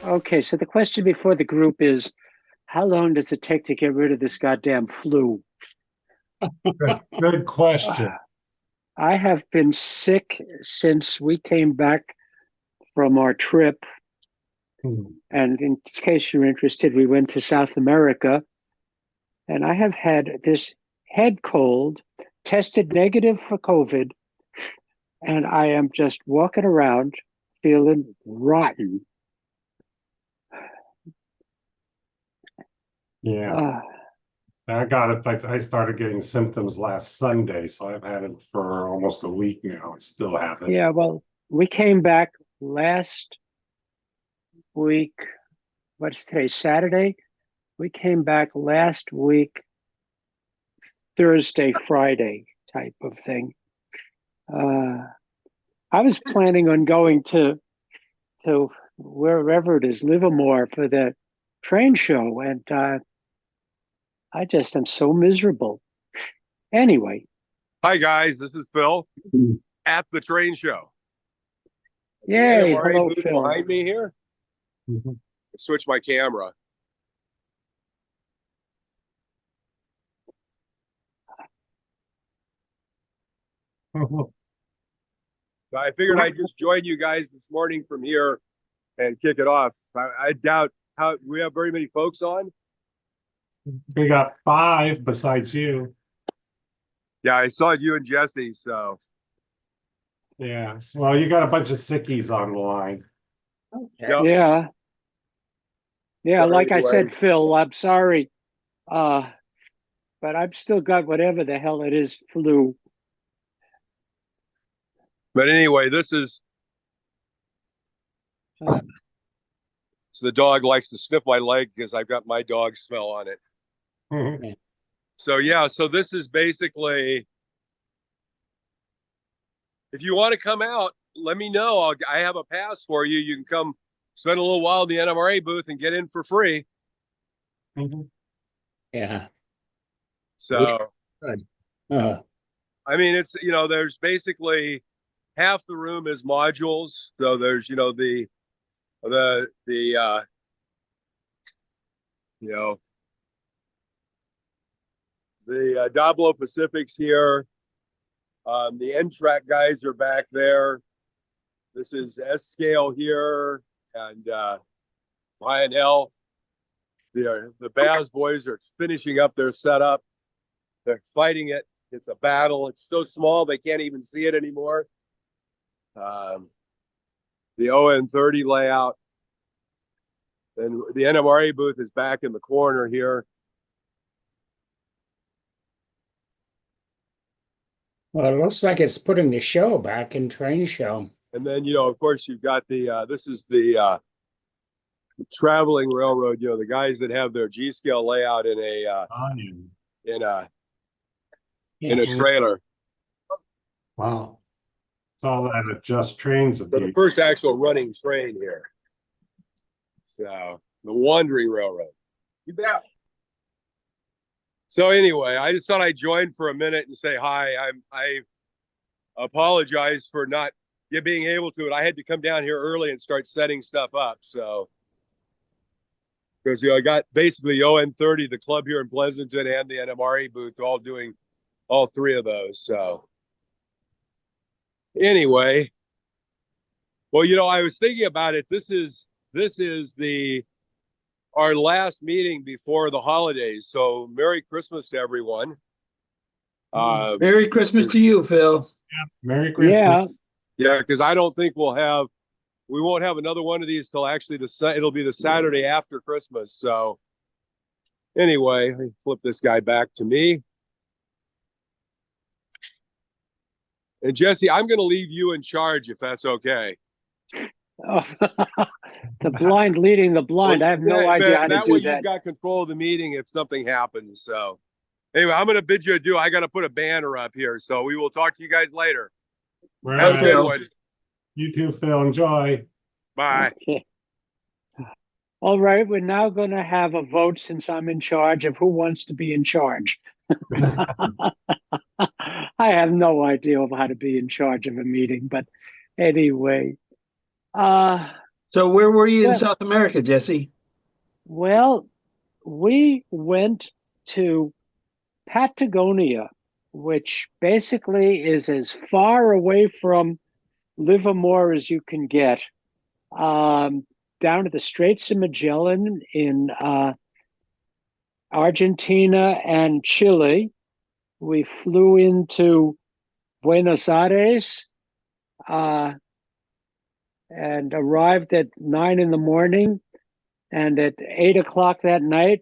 Okay, so the question before the group is, how long does it take to get rid of this goddamn flu? Good question. I have been sick since we came back from our trip. Hmm. And in case you're interested, we went to South America, and I have had this head cold, tested negative for COVID, and I am just walking around feeling rotten. Yeah, Uh, I got it. I started getting symptoms last Sunday, so I've had it for almost a week now. I still have it. yeah, well, we came back last week. What's today? Saturday? We came back last week, Thursday, Friday type of thing. Uh, I was planning on going to wherever it is, Livermore, for the train show, and I just am so miserable. Anyway, Hi guys, this is Phil Mhm. at the train show. The yay, NMRA hello, booth Phil. behind me here. Mhm. Switch my camera. I figured I'd just join you guys this morning from here and kick it off. I doubt how we have very many folks on. We got 5 besides you. Yeah, I saw you and Jesse, so Yeah. Well, you got a bunch of sickies on the line. yep. Yeah, yeah, So like I anyway, said, Phil, I'm sorry. Uh, but I've still got whatever the hell it is, flu. but anyway, this is Uh, so the dog likes to sniff my leg because I've got my dog smell on it. Mhm. So yeah, so this is basically if you want to come out, let me know. I have a pass for you. You can come spend a little while in the NMRA booth and get in for free. Mhm. Yeah, wish So, I could. Uh, I mean, it's, there's basically half the room is modules. So there's, the you know, the Doblo Pacifics here. The N-Track guys are back there. This is S-Scale here and Lionel. The Baz boys are finishing up their setup. They're fighting it. It's a battle. It's so small they can't even see it anymore. The ON30 layout. And the NMRA booth is back in the corner here. well, it looks like it's putting the show back in train show. And then, of course, you've got this is the traveling railroad, the guys that have their G-scale layout in a Onion. in a Yeah. in a trailer. Wow. It's all that at Just Trains of So the first actual running train here. So the Wandering Railroad. You bet. So anyway, I just thought I'd join for a minute and say hi. I apologize for not being able to. I had to come down here early and start setting stuff up. So because I got basically ON30, the club here in Pleasanton, and the NMRA booth all doing all 3 of those. So anyway, well, I was thinking about it. This is our last meeting before the holidays. So Merry Christmas to everyone. Merry Christmas to you, Phil. Merry yeah, Christmas. Yeah, because I don't think we won't have another one of these till actually it'll be the Saturday after Christmas. So anyway, I flip this guy back to me. And Jesse, I'm going to leave you in charge if that's okay. oh, the blind leading the blind. I have no idea how to that do way that. you've got control of the meeting if something happens. So anyway, I'm going to bid you adieu. I got to put a banner up here. So we will talk to you guys later. Have a good one. You too, Phil. Enjoy. Bye. Okay. All right, we're now going to have a vote since I'm in charge of who wants to be in charge. I have no idea of how to be in charge of a meeting, but anyway, So where were you in Well, South America, Jesse? well, we went to Patagonia, which basically is as far away from Livermore as you can get, um, down to the Straits of Magellan in Argentina and Chile. We flew into Buenos Aires uh, and arrived at 9 in the morning. And at 8 o'clock that night,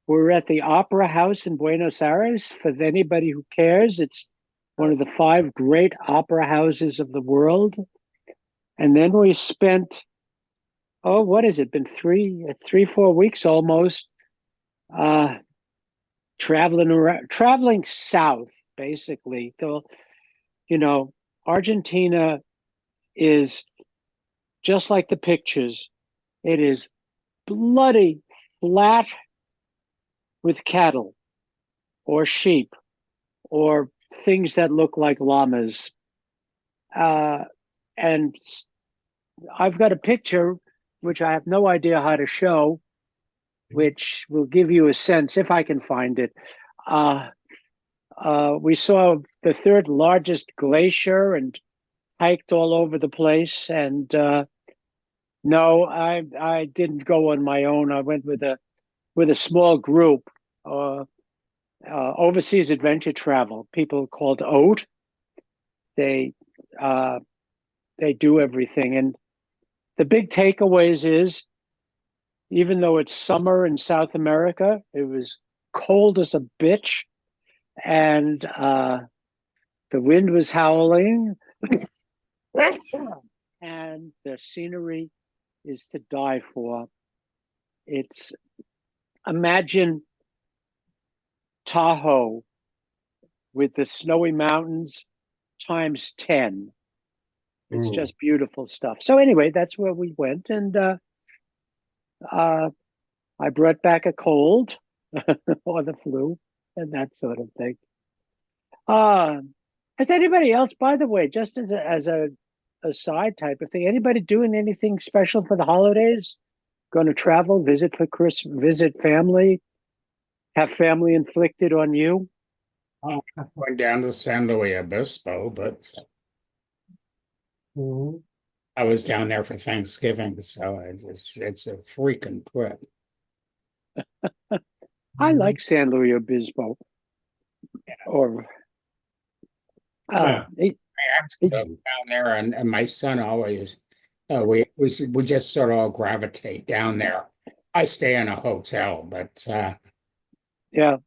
we're at the Opera House in Buenos Aires. For anybody who cares, it's one of the 5 great opera houses of the world. And then we spent, oh, what has it been? 4 weeks almost, traveling south, basically. So, Argentina is just like the pictures. It is bloody flat with cattle or sheep or things that look like llamas. And I've got a picture, which I have no idea how to show, which will give you a sense, if I can find it. We saw the 3rd largest glacier and hiked all over the place. And no, I didn't go on my own. I went with a small group, overseas adventure travel. People called OAT. They do everything, and the big takeaways is, even though it's summer in South America, it was cold as a bitch, and the wind was howling, and the scenery is to die for. It's Imagine Tahoe with the snowy mountains times 10. It's just beautiful stuff. So anyway, that's where we went, and I brought back a cold or the flu and that sort of thing. Has anybody else, by the way, just as a side type of thing, anybody doing anything special for the holidays? Going to travel, visit for Christmas, visit family, have family inflicted on you? I went down to San Luis Obispo, but I was down there for Thanksgiving, so it's a freaking trip. I like San Luis Obispo. Or Yeah. I actually go down there, and my son always we just sort of all gravitate down there. I stay in a hotel, but yeah,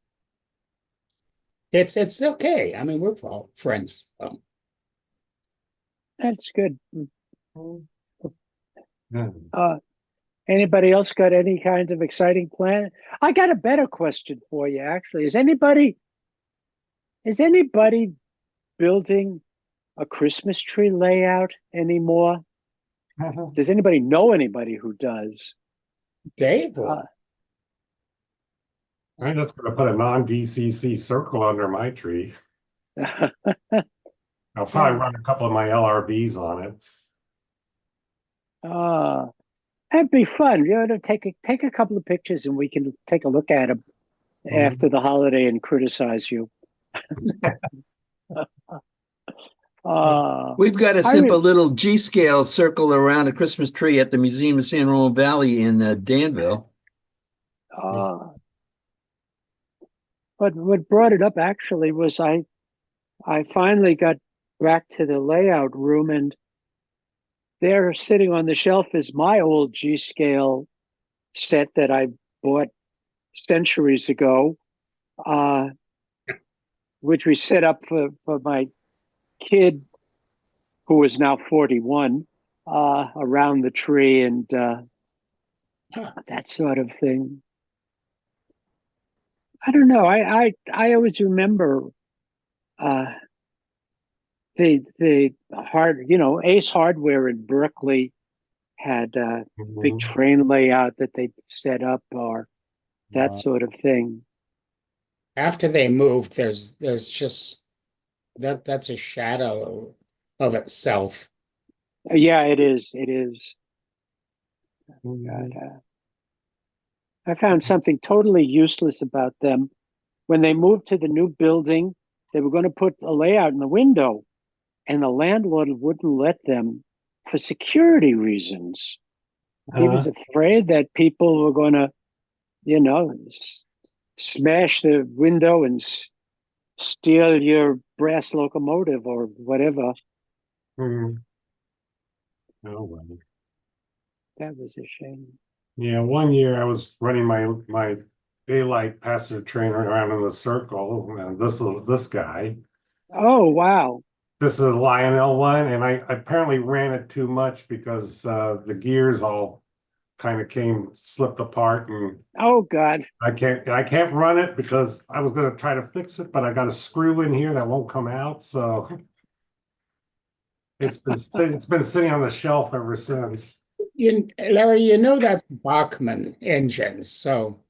it's okay. I mean, we're all friends. So. that's good. Yeah. Anybody else got any kind of exciting plan? I got a better question for you, actually. Is anybody building a Christmas tree layout anymore? Does anybody know anybody who does? Dave, I'm just gonna put a non-DCC circle under my tree. I'll probably run a couple of my LRBs on it. That'd be fun. To take a couple of pictures, and we can take a look at them after the holiday and criticize you. We've got a simple little G-scale circle around a Christmas tree at the Museum of San Ramon Valley in Danville. But what brought it up actually was I finally got back to the layout room, and there, sitting on the shelf, is my old G-scale set that I bought centuries ago, which we set up for my kid, who is now 41, around the tree and that sort of thing. I don't know. I always remember the Ace Hardware in Berkeley had a big train layout that they set up, or that sort of thing. after they moved, there's just that's a shadow of itself. Yeah, it is. It is. God, I found something totally useless about them. When they moved to the new building, they were going to put a layout in the window, and the landlord wouldn't let them for security reasons. He was afraid that people were going to, smash the window and steal your brass locomotive or whatever. Oh, well. That was a shame. Yeah, one year I was running my daylight passenger train around in the circle, and this guy. Oh, wow. This is a Lionel one, and I apparently ran it too much because the gears all kind of slipped apart, and Oh, God. I can't run it because I was going to try to fix it, but I got a screw in here that won't come out, so it's been sitting on the shelf ever since. Larry, that's Bachmann engines. So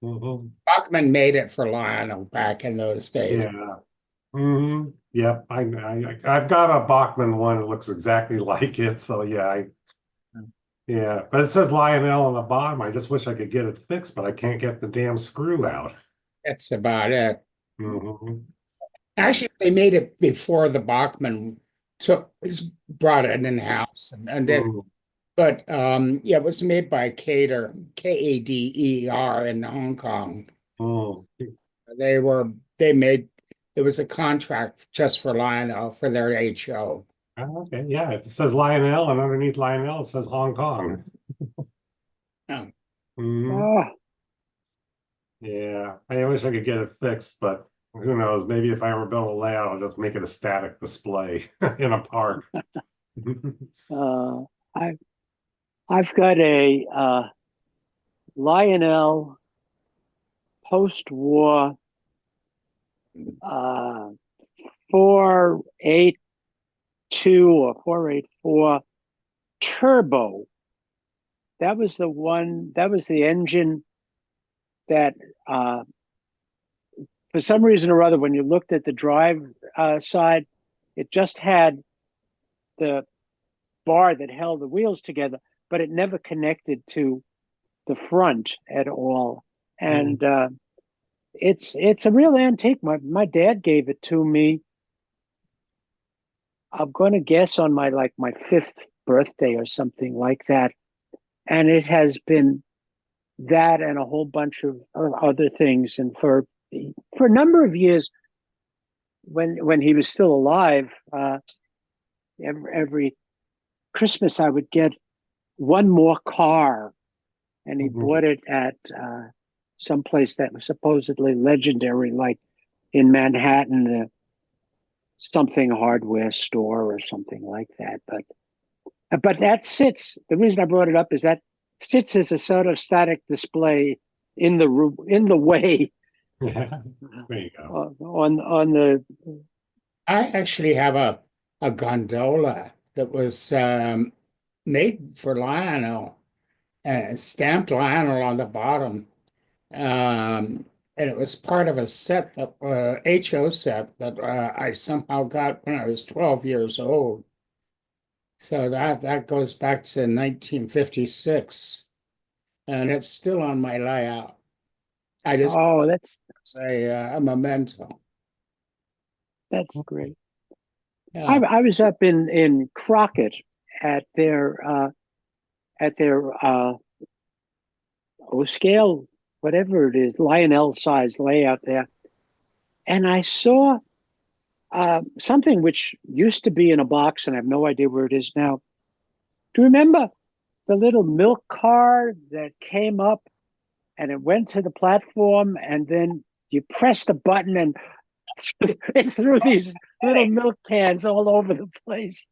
Bachmann made it for Lionel back in those days. Yeah. Yep. I've got a Bachmann one that looks exactly like it. So yeah, yeah. But it says Lionel on the bottom. I just wish I could get it fixed, but I can't get the damn screw out. That's about it. Mm-hmm. Actually, they made it before the Bachmann brought it in house, and then. But yeah, it was made by Kader, Kader in Hong Kong. They made it was a contract just for Lionel for their HO. Okay, yeah, it says Lionel, and underneath Lionel it says Hong Kong. Oh. Oh, Yeah, I wish I could get it fixed, but who knows? Maybe if I ever build a layout, I'll just make it a static display in a park. I've got a Lionel post-war 482 or 484 turbo. That was the engine that for some reason or other, when you looked at the drive side, it just had the bar that held the wheels together, but it never connected to the front at all. And it's a real antique. My dad gave it to me. I'm going to guess on my 5th birthday or something like that. And it has been that and a whole bunch of other things. And for a number of years, when he was still alive, every Christmas I would get one more car, and he bought it at someplace that was supposedly legendary, like in Manhattan, something hardware store or something like that. But that sits. The reason I brought it up is that sits as a sort of static display in the way. Yeah, there you go. On the. I actually have a gondola that was made for Lionel, stamped Lionel on the bottom. And it was part of a set that HO set that I somehow got when I was 12 years old. So that goes back to 1956, and it's still on my layout. I just that's a memento. That's great. Yeah. I was up in Crockett at their scale, whatever it is, Lionel size layout there, and I saw something which used to be in a box, and I have no idea where it is now. Do you remember the little milk car that came up and it went to the platform, and then you pressed a button and it threw these little milk cans all over the place?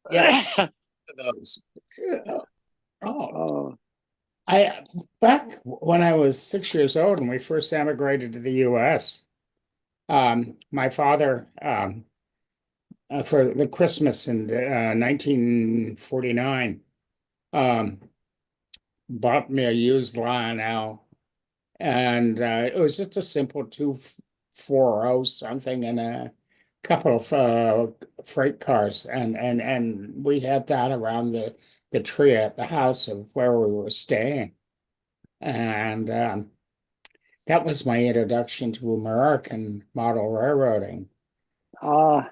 Yeah. Those. Oh. Back when I was 6 years old and we first emigrated to the U.S., my father, for the Christmas in 1949, bought me a used Lionel, and it was just a simple 240 something and a couple of freight cars, and we had that around the tree at the house of where we were staying, and that was my introduction to American model railroading. Ah,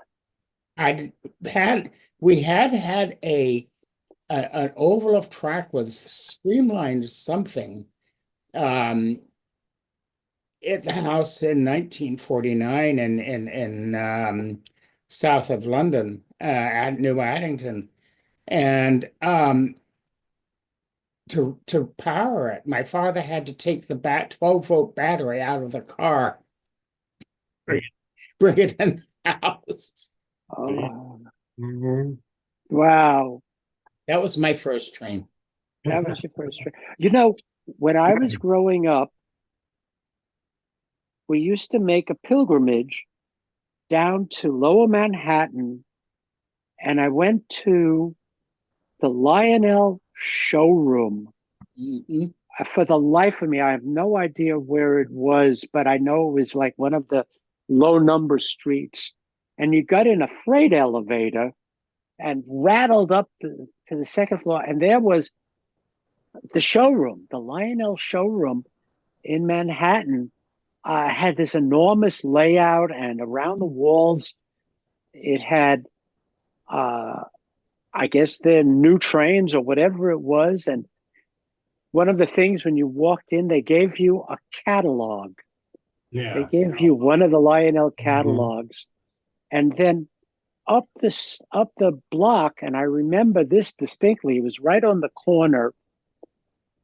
I had we had an oval of track with streamlined something at the house in 1949 in south of London at New Addington, and to power it, my father had to take the 12-volt battery out of the car, bring it in the house. oh, Mhm. wow. That was my first train. That was your first trip. You know, when I was growing up, we used to make a pilgrimage down to Lower Manhattan, and I went to the Lionel showroom. Mhm. For the life of me, I have no idea where it was, but I know it was like one of the low number streets. And you got in a freight elevator and rattled up to the second floor, and there was the showroom, the Lionel showroom in Manhattan. Had this enormous layout, and around the walls, it had, I guess, their new trains or whatever it was. And one of the things when you walked in, they gave you a catalog. They Yeah. gave you one of the Lionel Mhm. catalogs, and then up the block. And I remember this distinctly. It was right on the corner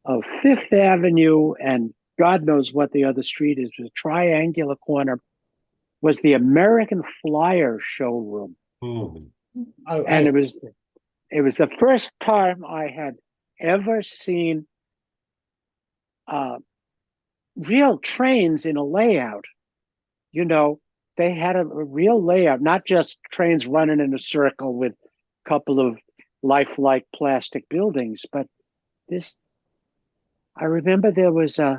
of Fifth Avenue and God knows what the other street is. It was a triangular corner. Was the American Flyer showroom, Mhm. and I it was the first time I had ever seen uh, real trains in a layout. You know, they had a real layout, not just trains running in a circle with a couple of lifelike plastic buildings, but this. I remember there was I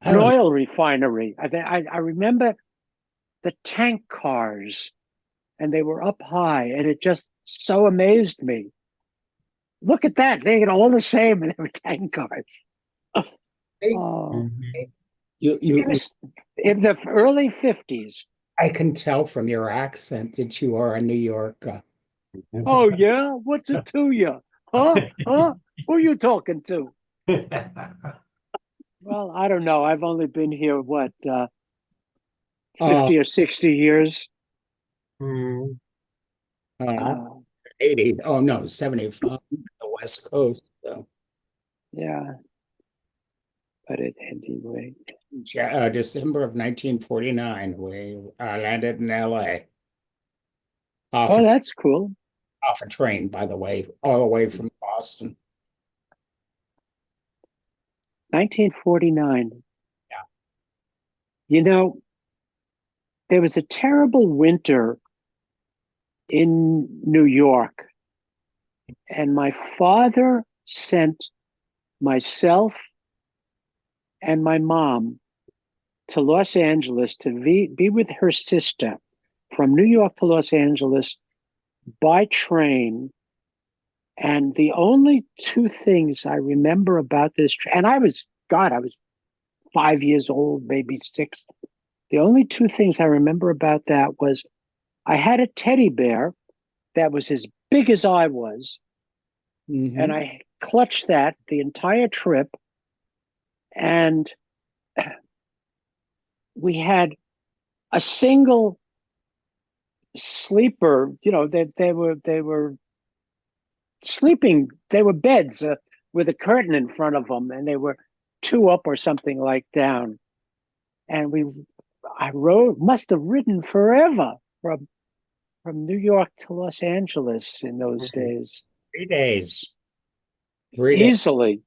an don't oil refinery. I remember the tank cars, and they were up high, and it just so amazed me. Look at that. They had all the same, and they were tank cars. think Oh, Mhm. it was in the early 50s. I can tell from your accent that you are a New Yorker. Oh, yeah? What's it to you? Huh? Huh? Who are you talking to? Well, I don't know. I've only been here, what, Oh, 50 or 60 years? Mhm. uh, Uh, 80. Oh no, 75 the West Coast. So, yeah, but anyway. December of 1949, we landed in LA off Oh, that's cool. off a train, by the way, all the way from Boston. 1949. Yeah. You know, there was a terrible winter in New York, and my father sent myself and my mom to Los Angeles to be with her sister from New York to Los Angeles by train. And the only two things I remember about this, and I was 5 years old, maybe six. The only two things I remember about that was I had a teddy bear that was as big as I was, and Hmm. I clutched that the entire trip. And we had a single sleeper. You know, they were sleeping. They were beds with a curtain in front of them, and they were two up or something like down. And I must have ridden forever from New York to Los Angeles in those Mhm. days, 3 days. 3 days. easily.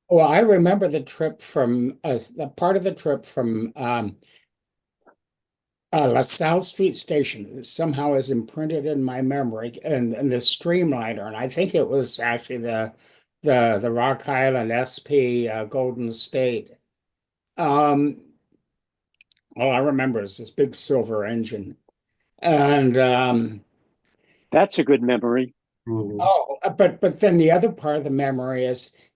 Well, I remember the trip from the part of the trip from LaSalle Street Station somehow is imprinted in my memory, and the Streamliner, and I think it was actually the Rock Island SP Golden State. Um, all I remember is this big silver engine, And That's a good memory. Mhm. oh, but then the other part of the memory is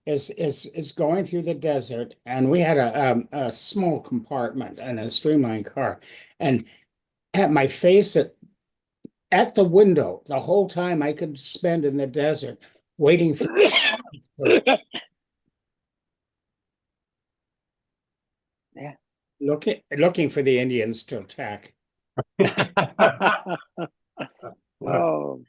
going through the desert, and we had a small compartment and a streamlined car, and had my face at the window the whole time I could spend in the desert waiting for Yeah. looking for the Indians to attack. Oh,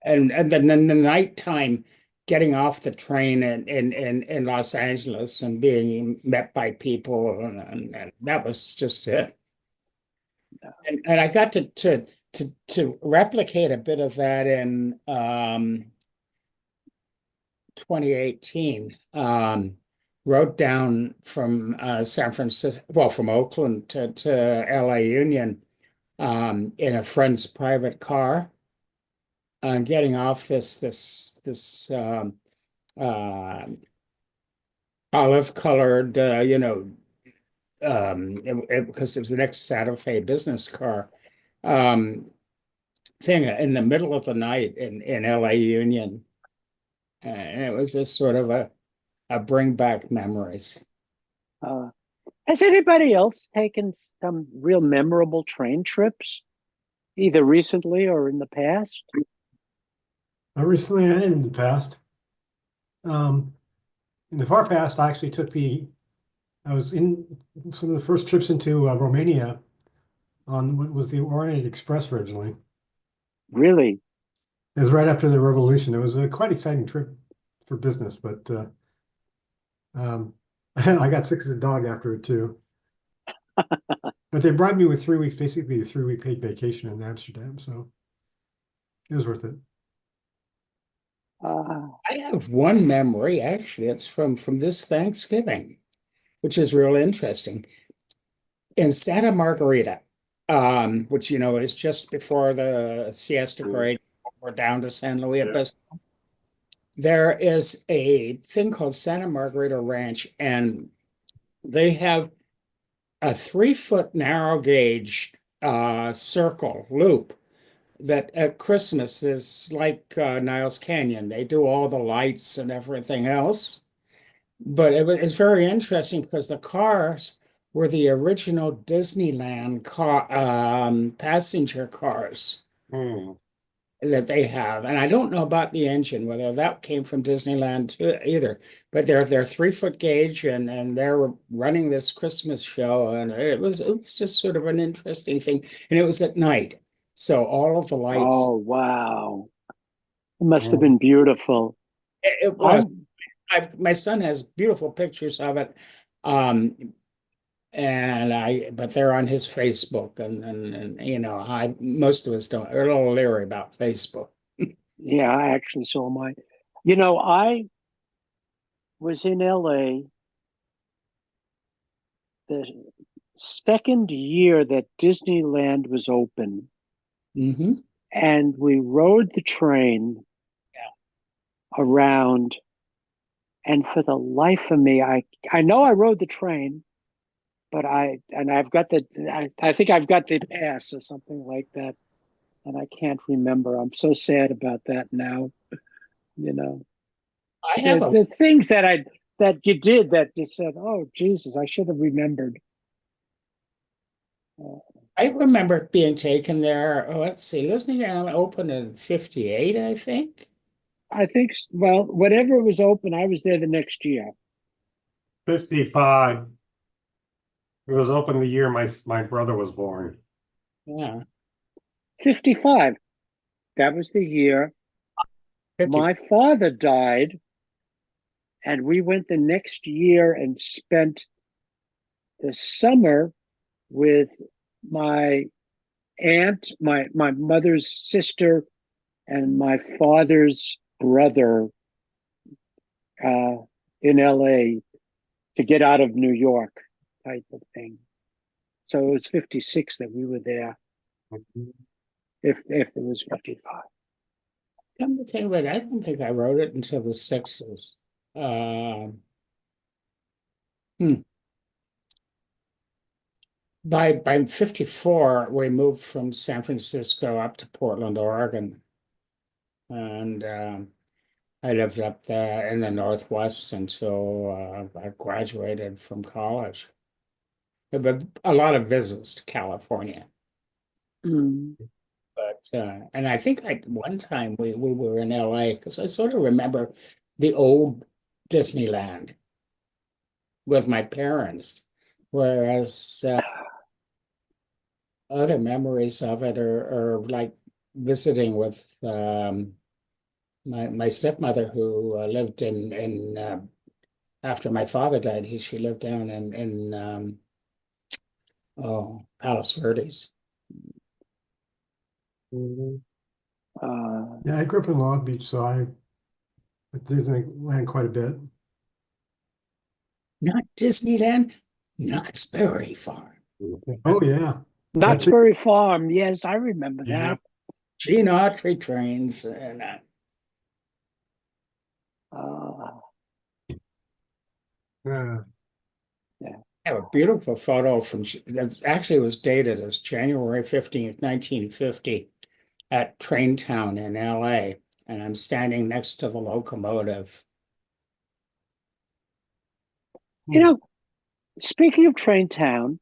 And then in the nighttime, getting off the train in Los Angeles and being met by people, and that was just it. And I got to replicate a bit of that in 2018. Rode down from San Francisco, well, from Oakland to LA Union in a friend's private car. Getting off this uh, olive colored, because it was an ex-Santa Fe business car um, thing in the middle of the night in LA Union. And it was just sort of a bring back memories. uh, has anybody else taken some real memorable train trips, either recently or in the past? Recently and in the past. In the far past, I actually I was in some of the first trips into Romania on what was the Orient Express originally. Really? It was right after the revolution. It was a quite exciting trip for business, but I got sick as a dog after it too. But they bribed me with 3 weeks, basically a 3-week paid vacation in Amsterdam, so it was worth it. I have one memory, actually, it's from this Thanksgiving, which is real interesting. In Santa Margarita, which is just before the siesta break, we're down to San Luis Yeah. Obispo. There is a thing called Santa Margarita Ranch, and they have a 3-foot narrow gauge circle loop that at Christmas is like Niles Canyon. They do all the lights and everything else. But it's very interesting because the cars were the original Disneyland passenger cars Mm. that they have. And I don't know about the engine, whether that came from Disneyland either. But they're 3-foot gauge, and they're running this Christmas show, and it was just sort of an interesting thing. And it was at night, so all of the lights. Oh, wow. It must have Mm. been beautiful. It was. My son has beautiful pictures of it. Um, but they're on his Facebook, and most of us don't. Are a little leery about Facebook. Yeah, I actually saw mine. I was in LA the second year that Disneyland was open, Hmm. and we rode the train around. And for the life of me, I know I rode the train, but I think I've got the pass or something like that, and I can't remember. I'm so sad about that now. You know, I have the a. the things that you did that you said, "Oh Jesus, I should have remembered." Uh, I remember being taken there. Oh, let's see, Disneyland opened in '58, I think. I think, well, whatever was open, I was there the next year. 55. It was open the year my brother was born. Yeah, 55. That was the year 50. my father died, and we went the next year and spent the summer with my aunt, my mother's sister, and my father's brother uh, in LA to get out of New York, type of thing. So it was 56 that we were there, if it was 55. Come to think of it, I don't think I wrote it until the '60s. Uh, hmm. by 54, we moved from San Francisco up to Portland, Oregon. And I lived up there in the Northwest until I graduated from college. But a lot of visits to California. Mm. But and I think one time we were in LA because I sort of remember the old Disneyland with my parents, whereas other memories of it are like visiting with my stepmother who lived in after my father died. She lived down in Palos Verdes. Mhm. Yeah, I grew up in Long Beach, so I at Disneyland quite a bit. Not Disneyland, Knott's Berry Farm. Oh yeah, Knott's Berry Farm. Yes, I remember Yeah. that. Gene Autry trains and Uh, Yeah. I have a beautiful photo from that's actually was dated as January 15th, 1950 at Traintown in LA. And I'm standing next to the locomotive. you know, speaking of Train Town,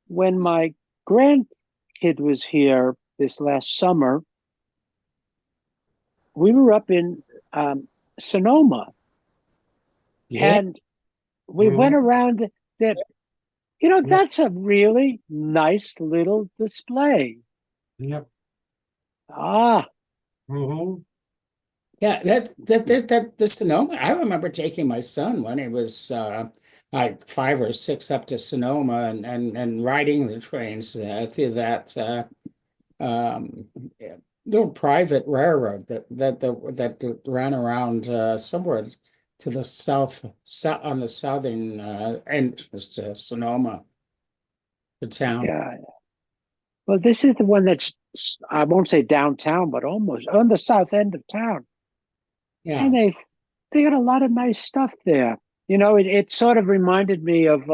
when my grandkid was here this last summer, we were up in Sonoma, Yeah, and we went Mhm. around that. Yep. That's a really nice little display. Yep. Ah, Mhm. yeah, that the Sonoma. I remember taking my son when he was like 5 or 6 up to Sonoma and riding the trains through that um, little private railroad that ran around somewhere to the south on the southern entrance to Sonoma, the town. yeah. Well, this is the one that's, I won't say downtown, but almost on the south end of town. Yeah. And they got a lot of nice stuff there. It sort of reminded me of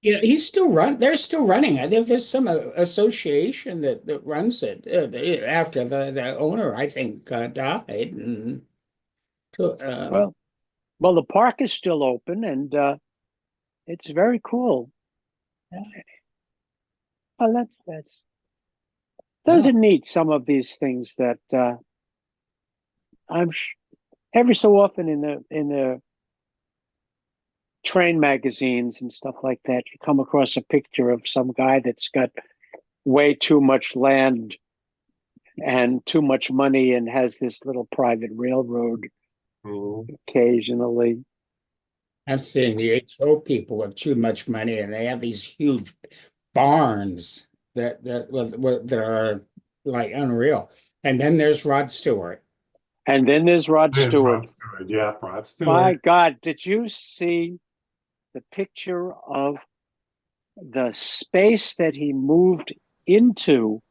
Yeah, he's still run. They're still running it. There's some association that runs it after the owner, I think, died. And well, the park is still open, and it's very cool. Well, those yeah, are neat. Some of these things that I'm every so often in the train magazines and stuff like that, you come across a picture of some guy that's got way too much land and too much money and has this little private railroad Mhm. occasionally. I'm seeing the HO people with too much money, and they have these huge barns that are like unreal. And then there's Rod Stewart. And then there's Rod And Stewart. Rod Stewart. Yeah, Rod My Stewart. God, did you see the picture of the space that he moved into?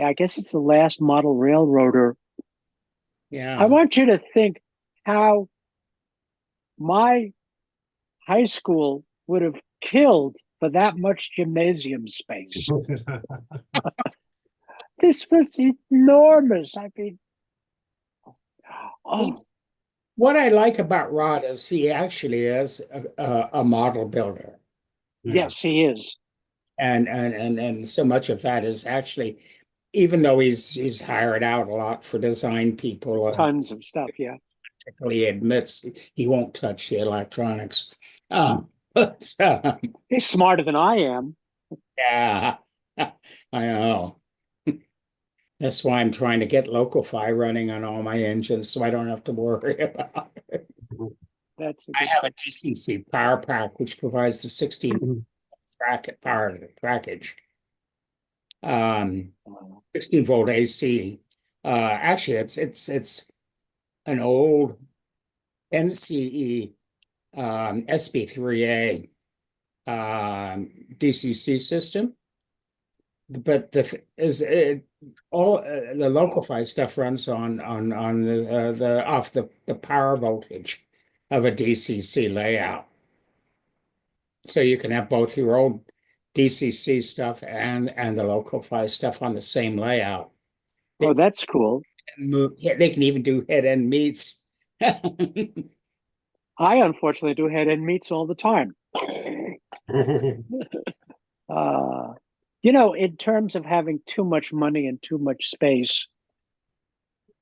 I guess it's the last model railroader. I Yeah. want you to think how my high school would have killed for that much gymnasium space. This was enormous. I mean, oh, What I like about Rod is he actually is a model builder. Yeah. yes, he is. And so much of that is actually, even though he's hired out a lot for design people, Tons of stuff. Yeah. he admits he won't touch the electronics. But He's smarter than I am. yeah, I know. That's why I'm trying to get Local-Fi running on all my engines so I don't have to worry about it. That's a I good have a thing. DCC power pack, which provides the 16 power package. 16-volt AC. Actually, it's an old NCE SB3A DCC system, but all the Local-Fi stuff runs on the off the power voltage of a DCC layout. So you can have both your old DCC stuff and the local fly stuff on the same layout. Oh, that's cool. They can even do head-end meets. I unfortunately do head-end meets all the time. In terms of having too much money and too much space,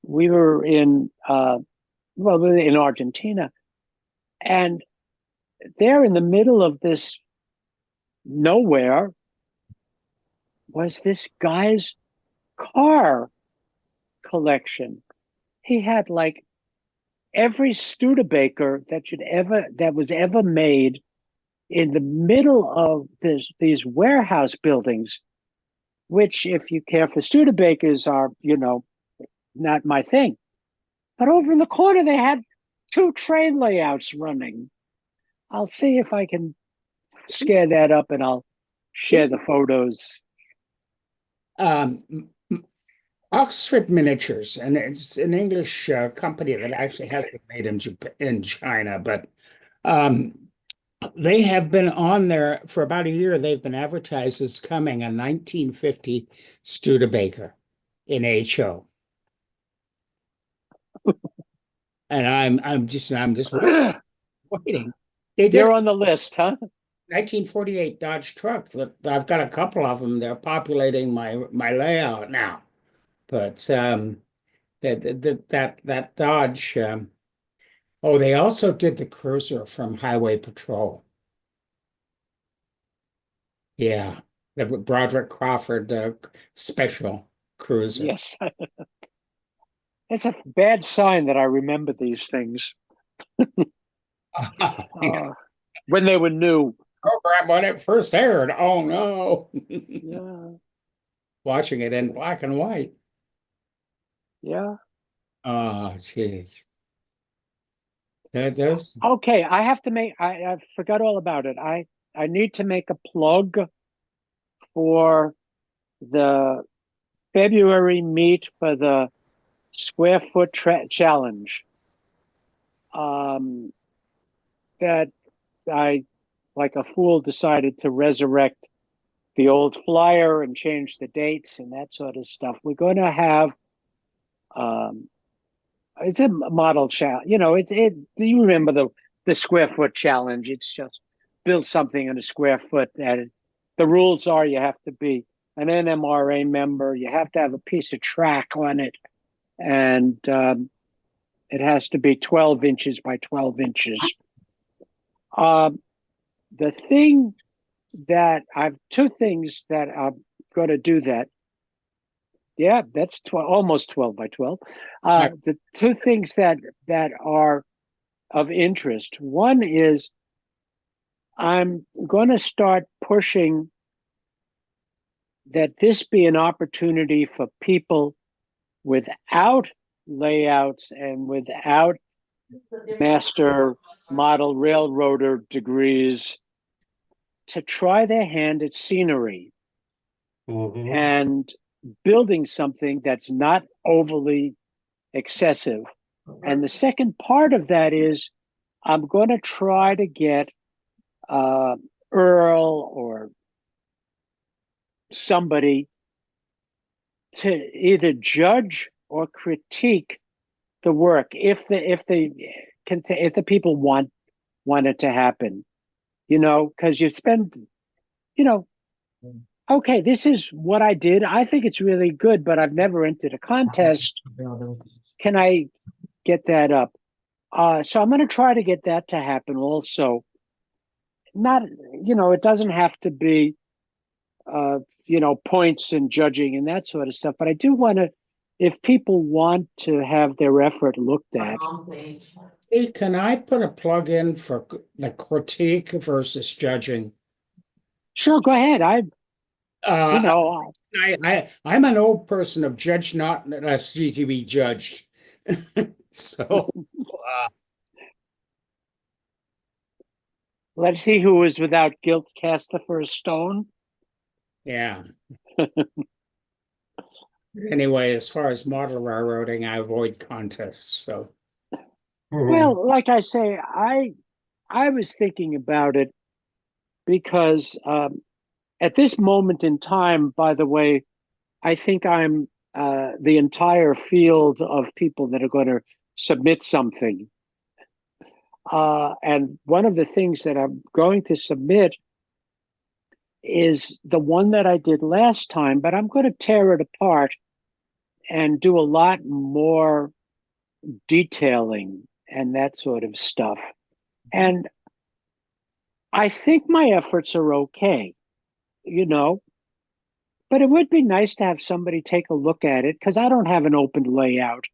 we were in Argentina, and there in the middle of this nowhere was this guy's car collection. He had like every Studebaker that was ever made in the middle of these warehouse buildings, which, if you care for Studebakers, are not my thing. But over in the corner, they had 2 train layouts running. I'll see if I can scare that up, and I'll share the photos. Oxford Miniatures, and it's an English company that actually has been made in China, but they have been on there for about a year. They've been advertised as coming a 1950 Studebaker in HO. And I'm just waiting. They did You're on the list, huh? 1948 Dodge truck. I've got a couple of them. They're populating my layout now. But that Dodge. They also did the Cruiser from Highway Patrol. Yeah, the Broderick Crawford special Cruiser. Yes. It's a bad sign that I remember these things when they were new. Program when it first aired. Oh no. Yeah. Watching it in black and white. Yeah. Oh, jeez. Those. Okay, I have to make. I forgot all about it. I need to make a plug for the February meet for the square foot challenge. That I, like a fool, decided to resurrect the old flyer and change the dates and that sort of stuff. We're going to have, it's a model challenge. You remember the square foot challenge? It's just build something in a square foot. And the rules are you have to be an NMRA member. You have to have a piece of track on it, and it has to be 12 inches by 12 inches. The thing that two things that I'm going to do that. Yeah, that's almost 12 by 12. The 2 things that are of interest. One is I'm going to start pushing that this be an opportunity for people without layouts and without master model railroader degrees to try their hand at scenery and building something that's not overly excessive. And the second part of that is I'm going to try to get Earl or somebody to either judge or critique the work if the people want it to happen, because you spend, okay, this is what I did. I think it's really good, but I've never entered a contest. Can I get that up? So I'm going to try to get that to happen also. Not, it doesn't have to be, points and judging and that sort of stuff. But I do want to, if people want to have their effort looked at. See, can I put a plug in for the critique versus judging? Sure, go ahead. I'm an old person of judge not lest ye to be judged. So let's see who is without guilt cast the first stone. Yeah. Anyway, as far as model railroading, I avoid contests. So well, like I say, I was thinking about it because at this moment in time, by the way, I think I'm the entire field of people that are going to submit something. And one of the things that I'm going to submit is the one that I did last time, but I'm going to tear it apart and do a lot more detailing and that sort of stuff. And I think my efforts are okay, you know, but it would be nice to have somebody take a look at it because I don't have an open layout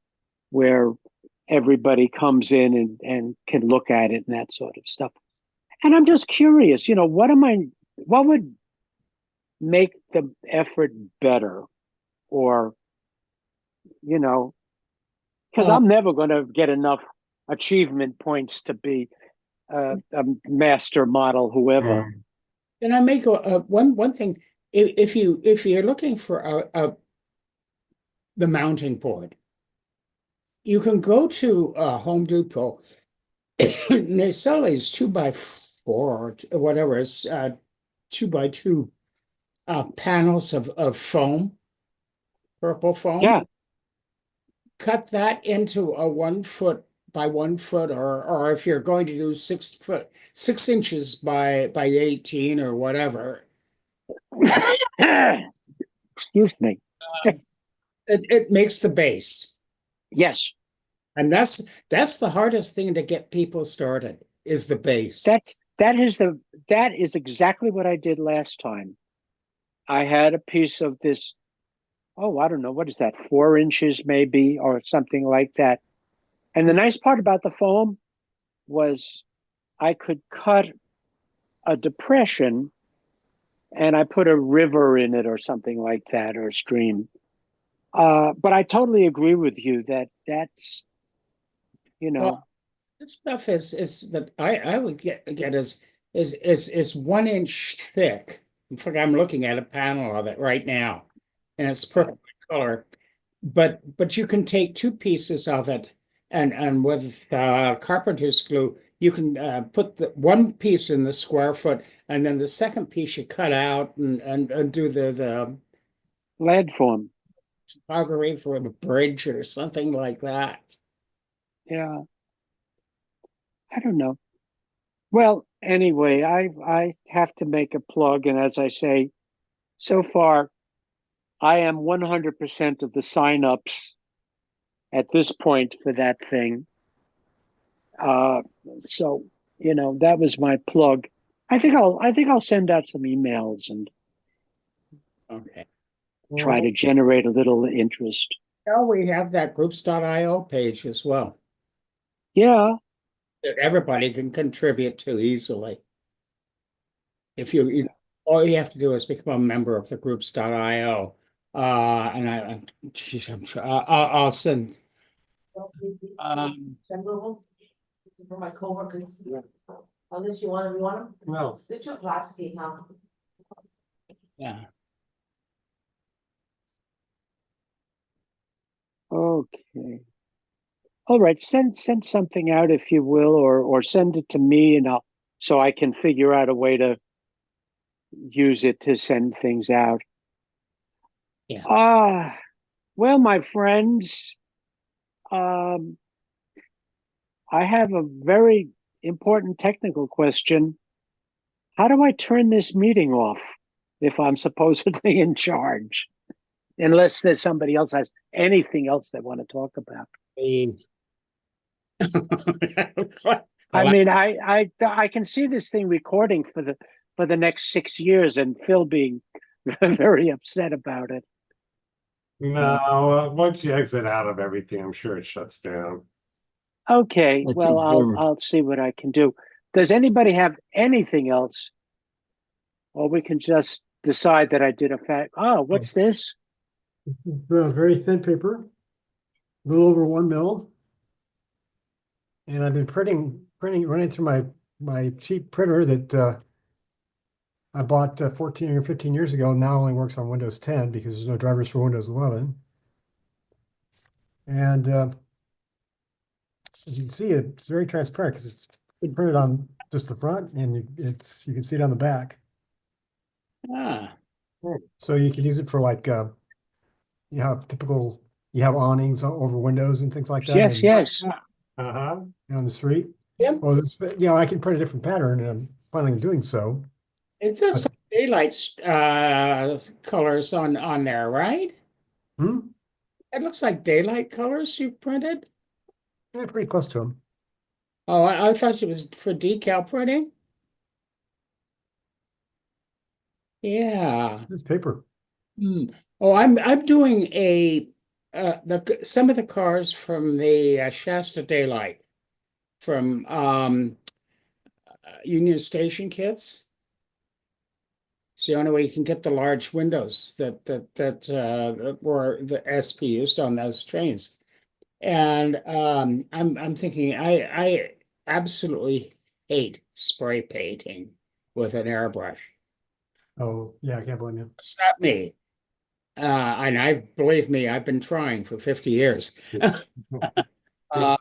where everybody comes in and can look at it and that sort of stuff. And I'm just curious, you know, what would make the effort better? Or, you know, because I'm never going to get enough achievement points to be a master model, whoever. Can I make one thing? If you're looking for the mounting board, you can go to Home Depot. And they sell these 2x4 or whatever, it's 2x2 panels of foam, purple foam. Yeah, Cut that into a 1 foot by 1 foot, or if you're going to do 6 inches by 18 or whatever. excuse me. It makes the base. Yes, And that's the hardest thing to get people started is the base. that is exactly what I did last time. I had a piece of this, oh, I don't know, what is that, 4 inches maybe, or something like that. And the nice part about the foam was I could cut a depression and I put a river in it or something like that, or a stream. But I totally agree with you that that's, you know, Well, this stuff is that I would get is 1 inch thick. In fact, I'm looking at a panel of it right now, and it's purple color. But you can take 2 pieces of it, and with carpenter's glue, you can put the 1 piece in the square foot, and then the second piece you cut out and do the lead foam. topography for the bridge or something like that. Yeah, I don't know. Well, anyway, I have to make a plug, and as I say, so far I am 100% of the signups at this point for that thing. Uh, so you know that was my plug. I think I'll send out some emails and Okay. try to generate a little interest. Well, we have that groups.io page as well Yeah, that everybody can contribute to easily. If you all you have to do is become a member of the groups.io. Geez, I'll send. Send them for my coworkers. Unless you want them? No. They're too plasticky, huh? Yeah. okay. All right, send something out if you will, or send it to me, and so I can figure out a way to use it to send things out. Yeah. Well, my friends, um, I have a very important technical question. How do I turn this meeting off if I'm supposedly in charge? Unless there's somebody else has anything else they want to talk about. I mean, I can see this thing recording for the next 6 years, and Phil being very upset about it. No, once you exit out of everything, I'm sure it shuts down. Okay, I well, think I'll see what I can do. Does anybody have anything else? Or we can just decide that I did a fact. Oh, what's this? The very thin paper, a little over 1 mil. And I've been running through my cheap printer that I bought 14 or 15 years ago. Now only works on Windows 10 because there's no drivers for Windows 11. And as you can see, it's very transparent because it's printed on just the front, and you can see it on the back. Ah, So you can use it for like, you have typical, you have awnings over windows and things like that. Yes, And yes. Uh-huh. on the street. yeah. Well, this, I can print a different pattern and I'm planning on doing so. It looks like daylight colors on there, right? Hmm? It looks like daylight colors you printed. Yeah, pretty close to them. Oh, I thought it was for decal printing. Yeah. This is paper. Hmm. Oh, I'm doing a some of the cars from the Shasta Daylight from Union Station kits. It's the only way you can get the large windows that were the SP used on those trains. And I'm thinking I absolutely hate spray painting with an airbrush. Oh, yeah, I can't blame you. It's not me. And I believe me, I've been trying for 50 years. Uh,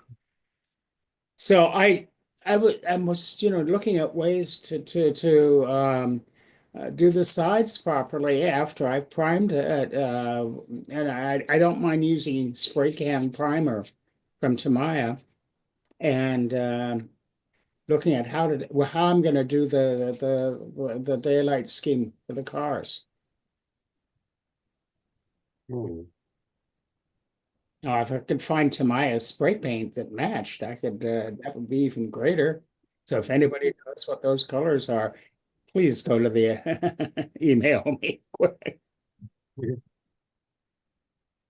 so I was looking at ways to do the sides properly after I've primed it, and I don't mind using spray can primer from Tamiya and looking at how I'm going to do the daylight scheme for the cars. Hmm. Now, if I could find Tamiya spray paint that matched, I could that would be even greater. So if anybody knows what those colors are, please go to the email me quick.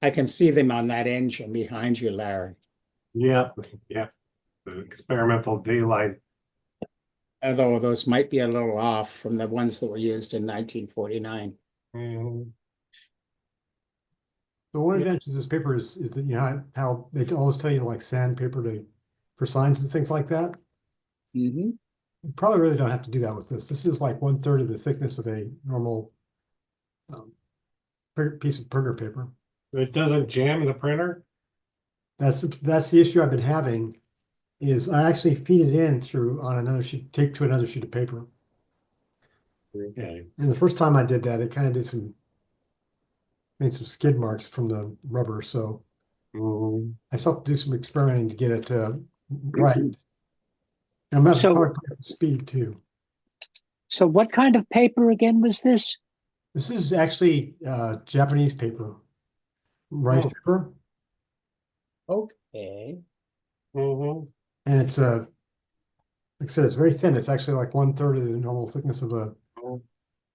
I can see them on that engine behind you, Larry. Yeah, yeah. The experimental daylight. Although those might be a little off from the ones that were used in 1949. Mhm. So one Yeah. advantage of this paper is that, how they always tell you to like sandpaper for signs and things like that. Mm-hmm. You probably really don't have to do that with this. This is like 1/3 of the thickness of a normal um, piece of printer paper. It doesn't jam the printer? That's the issue I've been having is I actually feed it in on another sheet, taped to another sheet of paper. Okay. And the first time I did that, it kind of made some skid marks from the rubber. So Mhm. I still have to do some experimenting to get it right. And I'm going to So, probably put up speed too. so what kind of paper again was this? This is actually Japanese paper, rice Oh. paper, Okay. Mhm. and it's like I said, it's very thin. It's actually like 1/3 of the normal thickness of a Oh.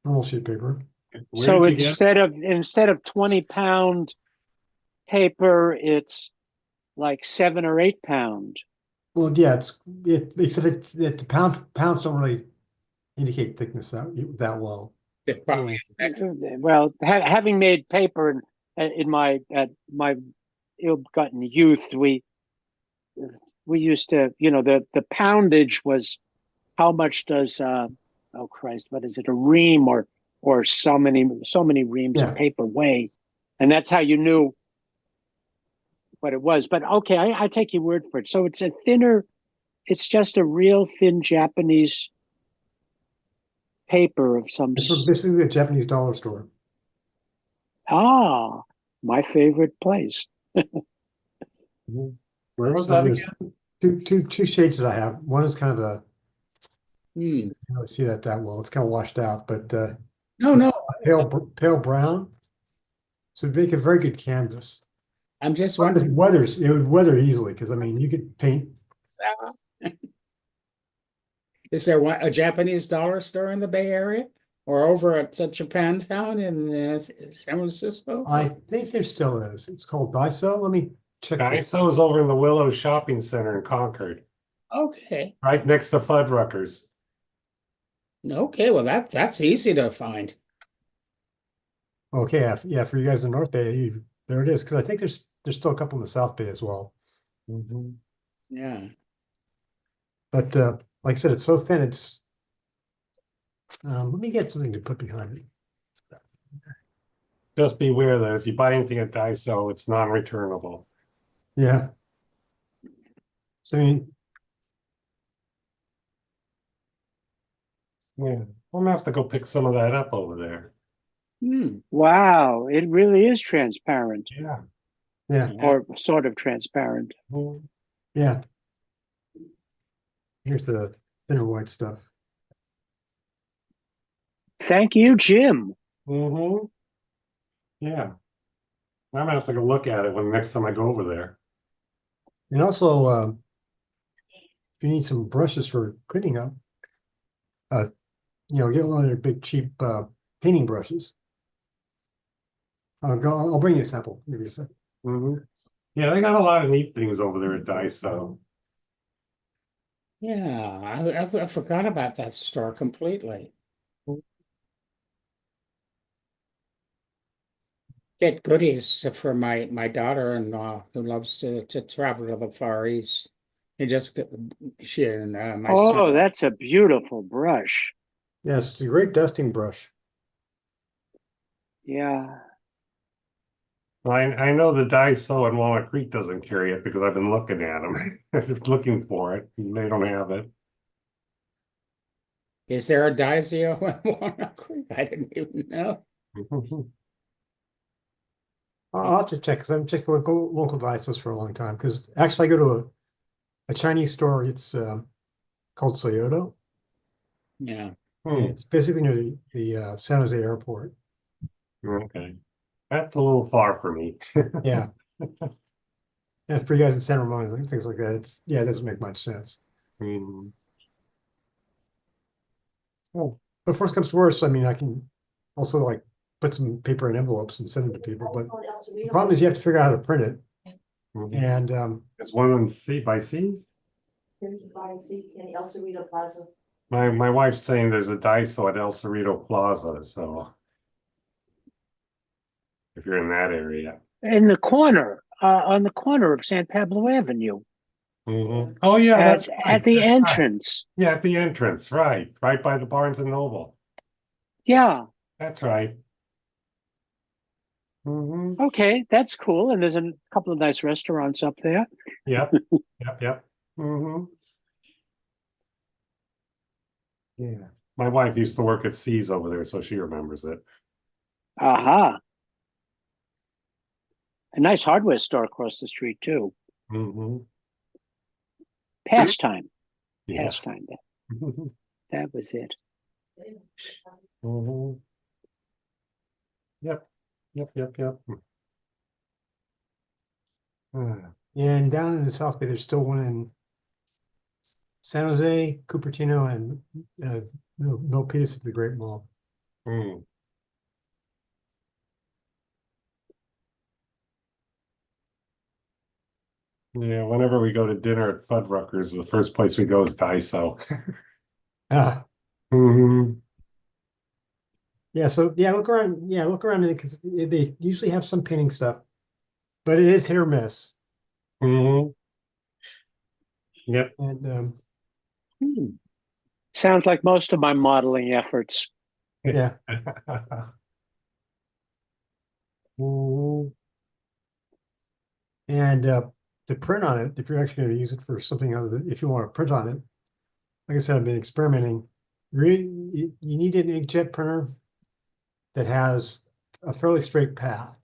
normal sheet paper. Where So did you get it? instead of 20-pound paper, it's like 7 or 8 pound. Well, yeah, except the pounds don't really indicate thickness that well. They're probably Well, having made paper in my ill-gotten youth, we used to, the poundage was how much does oh Christ, what is it, a ream or so many reams of Yeah, paper weigh, and that's how you knew what it was. But okay, I take your word for it. So it's a thinner, it's just a real thin Japanese paper of some. it's from basically a Japanese dollar store. Ah, my favorite place. Mhm. Where was So that there's again? two shades that I have. One is kind of Hmm. you don't really see that well. It's kind of washed out, but No, it's no. pale brown. So it'd make a very good canvas. I'm just It would weather easily because I mean you could paint. is there a Japanese dollar store in the Bay Area or over at Japantown in San Francisco? I think there still is. It's called Daiso. Let me check. Daiso's over in the Willow Shopping Center in Concord, Okay. right next to Fuddruckers. Okay, well that's easy to find. Okay, yeah, for you guys in North Bay, there it is. Because I think there's still a couple in the South Bay as well. Mhm. Yeah. But like I said, it's so thin. It's let me get something to put behind it. Just beware that if you buy anything at Daiso, it's non-returnable. Yeah. So I mean, Yeah. I'm gonna have to go pick some of that up over there. Hmm. Wow, it really is transparent, Yeah. Yeah, or sort of transparent. Mm-hmm. yeah. Here's the thinner white stuff. Thank you, Jim. Yeah. I'm gonna have to go look at it when next time I go over there. And also, if you need some brushes for cleaning up, get one of their big cheap painting brushes. I'll bring you a sample. Give you a sec. Yeah, they got a lot of neat things over there at Daiso. Yeah, I forgot about that store completely. Get goodies for my daughter-in-law who loves to travel to the Far East. And just she and my son. Oh, that's a beautiful brush. Yes, it's a great dusting brush. Yeah. I know the Daiso in Walnut Creek doesn't carry it because I've been looking at them, just looking for it. And they don't have it. Is there a Daisio in Walnut Creek? I didn't even know. I'll have to check because I've checked local Daisos for a long time. Because actually, I go to a Chinese store. It's called Soyoto. Yeah. And it's basically near the San Jose airport. Okay. That's a little far for me. Yeah. And for you guys in San Ramon and things like that, it doesn't make much sense. Mm. Oh, but first comes to worst, I mean, I can also like put some paper in envelopes and send them to people. But the problem is you have to figure out how to print it. Mhm. And It's one on C by C's. My wife's saying there's a Daiso at El Cerrito Plaza, so if you're in that area. In the corner, on the corner of San Pablo Avenue, Oh yeah, that's at right. the That's right. entrance. Yeah, at the entrance, right by the Barnes and Noble. Yeah. That's right. Okay, that's cool. And there's a couple of nice restaurants up there. Yep, yep. Yeah, my wife used to work at C's over there, so she remembers it. Aha. A nice hardware store across the street too. Pastime. Yeah. Pastime. That was it. Yep. and down in the South Bay, there's still one in San Jose, Cupertino, and Milpitas at the Great Mall. Yeah, whenever we go to dinner at Fuddruckers, the first place we go is Daiso. Yeah, so look around. Yeah, look around because they usually have some painting stuff, but it is hit or miss. Yep. And Sounds like most of my modeling efforts. yeah. And to print on it, if you're actually going to use it for something other than if you want to print on it, like I said, I've been experimenting. You need an inkjet printer that has a fairly straight path.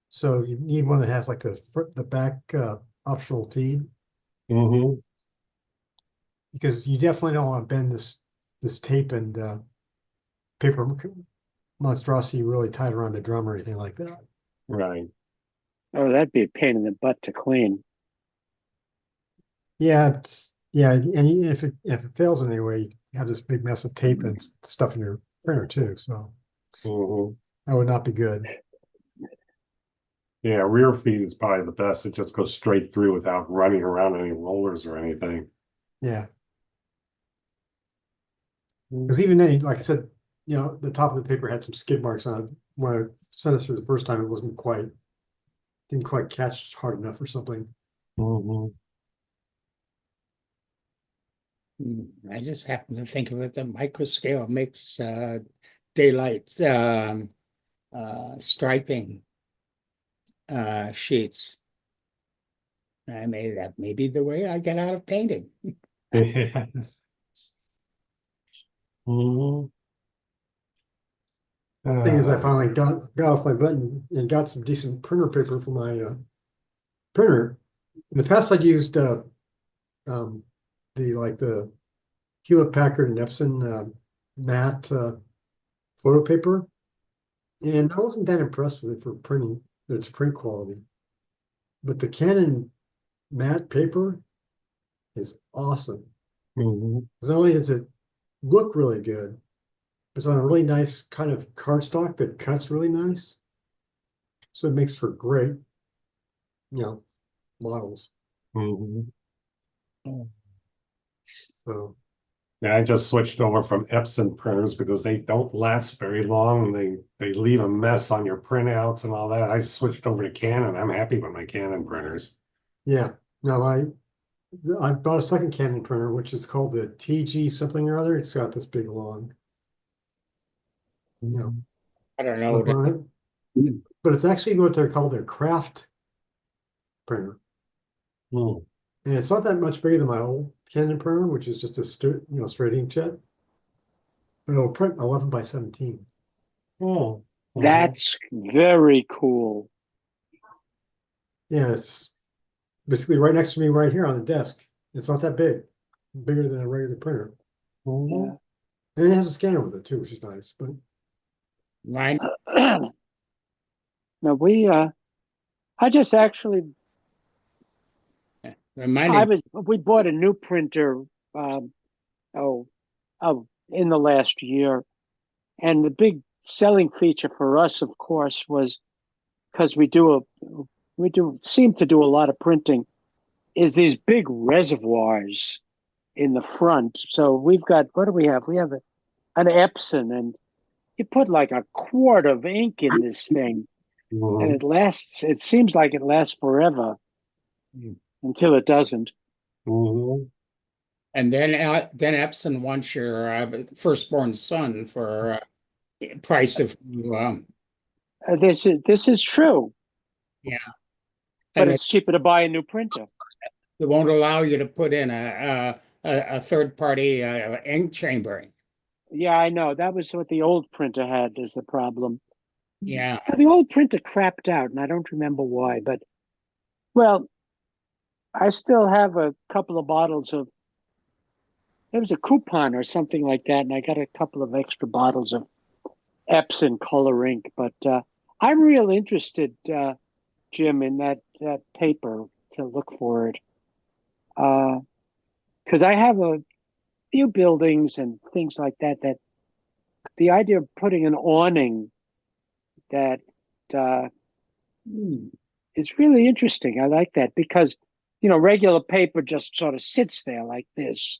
So you need one that has like the back optional feed. Because you definitely don't want to bend this tape and paper monstrosity really tied around a drum or anything like that. Right. Oh, that'd be a pain in the butt to clean. Yeah, and if it fails in any way, you have this big mess of tape and stuff in your printer too. So that would not be good. Yeah, rear feed is probably the best. It just goes straight through without running around any rollers or anything. Yeah. Because even then, like I said, the top of the paper had some skid marks on it. When I sent it through the first time, it didn't quite catch hard enough or something. I just happen to think of it, the microscale makes daylight striping sheets. That may be the way I get out of painting. Mhm. Thing is, I Uh, finally got off my button and got some decent printer paper for my printer. In the past, I'd used um, the Hewlett Packard and Epson matte photo paper, and I wasn't that impressed with it for printing. Its print quality, but the Canon matte paper is awesome. mhm. Not only does it look really good, but it's on a really nice kind of cardstock that cuts really nice. So it makes for great, models. Mhm. So Yeah, I just switched over from Epson printers because they don't last very long. They leave a mess on your printouts and all that. I switched over to Canon. I'm happy with my Canon printers. yeah, now I bought a second Canon printer, which is called the TG something or other. It's got this big long, I don't know. look on it, but it's actually what they're called their craft printer. Hmm. And it's not that much bigger than my old Canon printer, which is just a straight inkjet, but it'll print 11 by 17. Oh. Mhm. That's very cool. Yeah, it's basically right next to me right here on the desk. It's not that big, bigger than a regular printer. Mhm. And it has a scanner with it too, which is nice. But Mine, Now I just actually, reminded we bought a new printer, um, oh, in the last year. And the big selling feature for us, of course, was because we seem to do a lot of printing, is these big reservoirs in the front. So we've got, what do we have? We have an Epson, and you put like a quart of ink in this thing, and Mhm. it seems like it lasts forever until it doesn't. Mhm. and then Epson wants your firstborn son for price of This is true, yeah, but and it's cheaper to buy a new printer. they won't allow you to put in a third party ink chamber. Yeah, I know. That was what the old printer had as the problem. Yeah, Yeah, the old printer crapped out, and I don't remember why, but well, I still have a couple of bottles of, there was a coupon or something like that, and I got a couple of extra bottles of Epson color ink. But I'm real interested, Jim, in that paper to look for it. Because I have a few buildings and things like that, that the idea of putting an awning that uh, is really interesting. I like that because, regular paper just sort of sits there like this.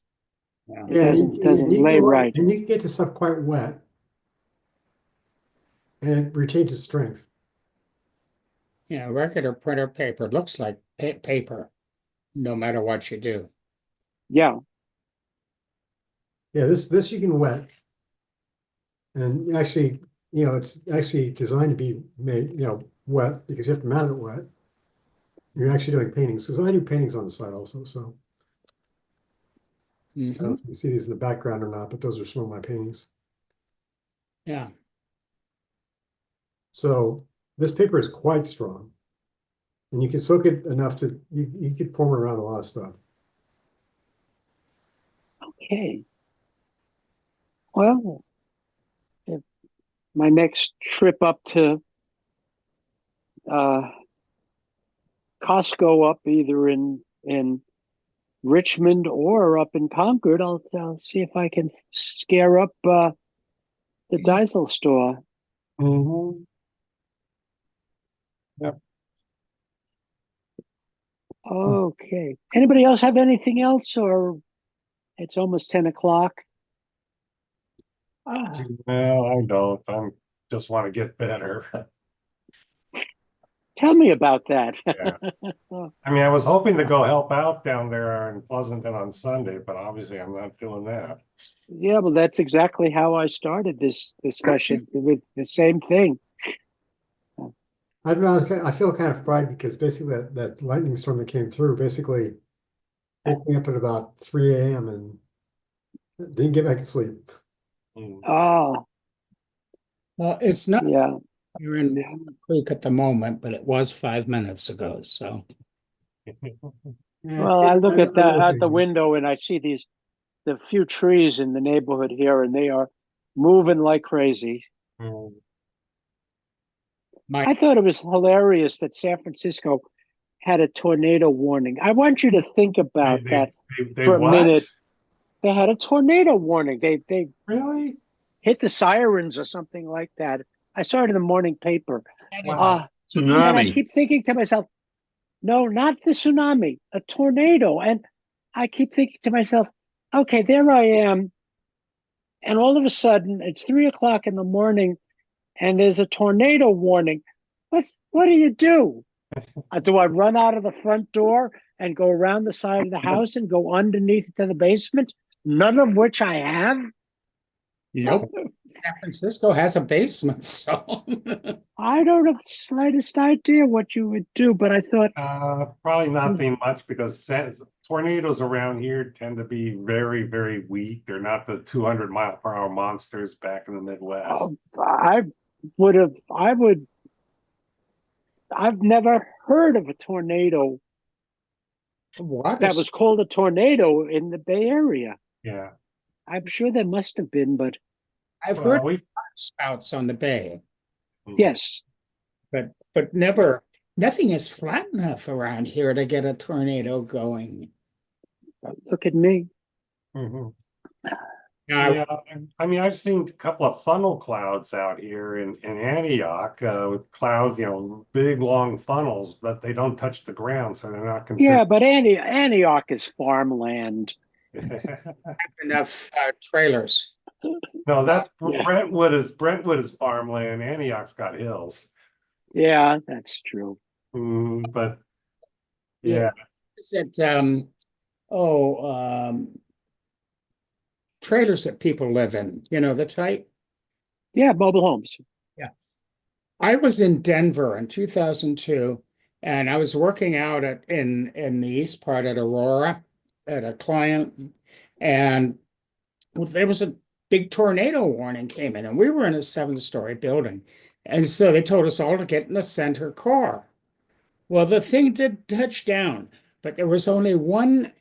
yeah, It yeah, doesn't lay right. and you can get the stuff quite wet, and it retains its strength. yeah. Regular printer paper looks like paper, no matter what you do. Yeah. Yeah, this you can wet, and actually, it's actually designed to be made, wet because you have to mount it wet. You're actually doing paintings because I do paintings on the side also. So I don't know Hmm. if you can see these in the background or not, but those are some of my paintings. Yeah, So this paper is quite strong, and you can soak it enough to you could form it around a lot of stuff. Okay. Well, if my next trip up to uh, Costco, up either in Richmond or up in Concord, I'll see if I can scare up the Diesel store. Mhm. Yep. Okay. Anybody else have anything else, or it's almost 10 o'clock? Ah, No, I don't. Just want to get better. tell me about that. Yeah. I mean, I was hoping to go help out down there in Pleasanton on Sunday, but obviously I'm not doing that. Yeah, well, that's exactly how I started this discussion with the same thing. I feel kind of fried because basically that lightning storm that came through basically woke me up at about 3 a.m. and didn't get back to sleep. Mm. Oh, It's not yeah. here in Walnut Creek at the moment, but it was 5 minutes ago. So Yeah, Well, I look at I that look out the window and I see the few trees in the neighborhood here, and they are moving like crazy. Mm. my I thought it was hilarious that San Francisco had a tornado warning. I want you to think about that They for a what? minute. They had a tornado warning. They Really? hit the sirens or something like that. I saw it in the morning paper. Wow. And I Tsunami. keep thinking to myself, no, not the tsunami, a tornado. And I keep thinking to myself, okay, there I am. And all of a sudden, it's 3 o'clock in the morning, and there's a tornado warning. What do? Do I run out of the front door and go around the side of the house and go underneath to the basement? None of which I have. nope. San Francisco has a basement, so I don't have the slightest idea what you would do, but I thought, Probably nothing much because tornadoes around here tend to be very, very weak. They're not the 200-mile-per-hour monsters back in the Midwest. oh, I've never heard of a tornado water that was called a tornado in the Bay Area. Yeah. I'm sure there must have been, but I've Well, heard spouts on the bay, yes. but never nothing is flat enough around here to get a tornado going. Look at me. Mhm. Now, Yeah, I mean, I've seen a couple of funnel clouds out here in Antioch with clouds, big long funnels, but they don't touch the ground, so they're not Yeah, considered. but Antioch is farmland. enough trailers. No, that's Yeah. Brentwood is farmland. Antioch's got hills. Yeah, that's true. But Yeah. yeah, Is it oh trailers that people live in, the type? Yeah, mobile homes. Yeah. I was in Denver in 2002, and I was working out in the east part at Aurora at a client, and there was a big tornado warning came in, and we were in a 7-story building. And so they told us all to get in the center car. Well, the thing did touch down, but there was only one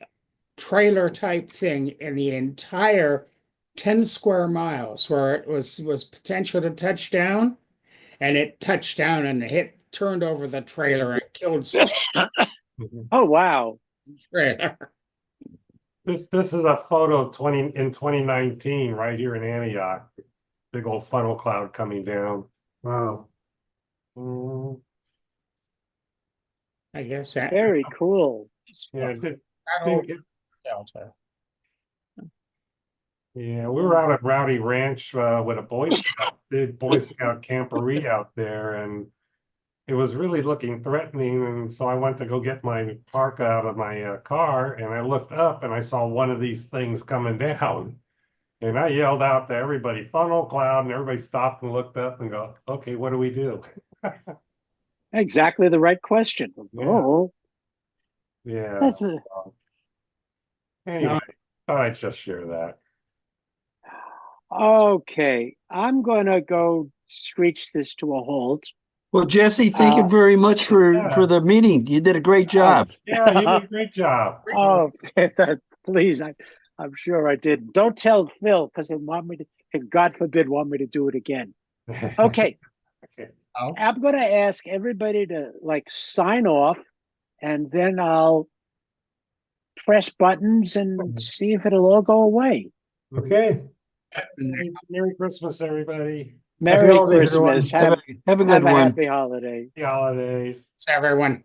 trailer type thing in the entire 10 square miles where it was potential to touch down, and it touched down and turned over the trailer and killed some Oh, wow. trailer. this is a photo of 2019 right here in Antioch. Big old funnel cloud coming down. Wow. Mm, I guess that Very cool. yeah, it did, Battle didn't get. Delta. Yeah, we were out at Rowdy Ranch with a big Boy Scout camporee out there, and it was really looking threatening. And so I went to go get my parka out of my car, and I looked up and I saw one of these things coming down. And I yelled out to everybody, funnel cloud, and everybody stopped and looked up and go, okay, what do we do? Exactly the right question. Yeah. Oh, Yeah. that's Anyway, thought I'd just share that. okay. I'm going to go screech this to a halt. Well, Jesse, thank you very much for the meeting. You did a great job. Yeah, you did a great job. Oh, please. I'm sure I did. Don't tell Phil because he'll want me to, and God forbid, want me to do it again. Okay. Okay. I'm going to ask everybody to sign off, and then I'll press buttons and see if it'll all go away. Okay. Merry Christmas, everybody. Merry holidays, everyone. Christmas. Have a good have a one. happy holiday. Happy holidays. Everyone.